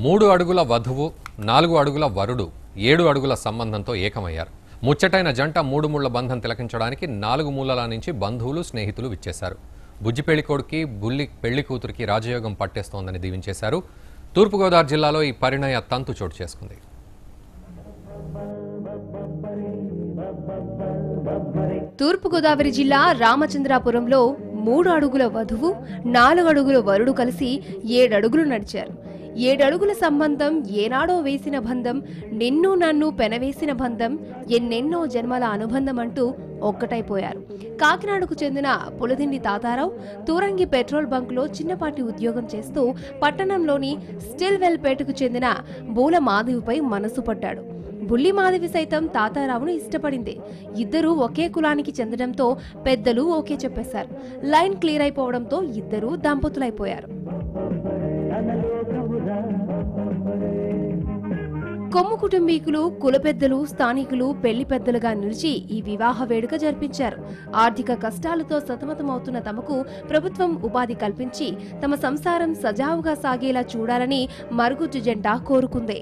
3 అడుగుల వధువు 4 అడుగుల వరుడు 7 అడుగుల సంబంధంతో ఏకమయ్యారు. ముచ్చటైన జంట 3 ముళ్ల బంధం తిలకించడానికి 4 మూలల నుంచి బంధువులు స్నేహితులు విచ్చేశారు. బుజ్జి పెళ్లి కొడుకి బుల్లి పెళ్లి కూతురికి రాజయోగం పట్టేస్తోందని దీవించేశారు. తూర్పుగోదావరి జిల్లాలో ఈ పరిణయ తంతు చోటు చేసుకుంది. తూర్పుగోదావరి జిల్లా రామచంద్రాపురంలో 3 అడుగుల వధువు 4 అడుగుల వరుడు కలిసి 7 అడుగులు నడిచారు. 7 అడుగుల సంబంధం ఏనాడో వేసిన బంధం, నిన్ను నన్ను పెనవేసిన బంధం, ఎన్నెన్నో జన్మల అనుబంధం అంటూ ఒక్కటైపోయారు. కాకినాడకు చెందిన పులదిండి తాతారావు తూరంగి పెట్రోల్ బంకులో చిన్నపాటి ఉద్యోగం చేస్తూ పట్టణంలోని స్టిల్ వెల్ పేటకు చెందిన బూల మాధవిపై మనసు పడ్డాడు. బుల్లి మాధవి సైతం తాతారావును ఇష్టపడింది. ఇద్దరూ ఒకే కులానికి చెందడంతో పెద్దలు ఓకే చెప్పేశారు. లైన్ క్లియర్ అయిపోవడంతో ఇద్దరూ దంపతులైపోయారు. కొమ్ము కుటుంబీకులు, కుల పెద్దలు, స్థానికులు పెళ్లి పెద్దలుగా నిలిచి ఈ వివాహ వేడుక జరిపించారు. ఆర్థిక కష్టాలతో సతమతమవుతున్న తమకు ప్రభుత్వం ఉపాధి కల్పించి తమ సంసారం సజావుగా సాగేలా చూడాలని మరుగుజ్జు జంట కోరుకుంది.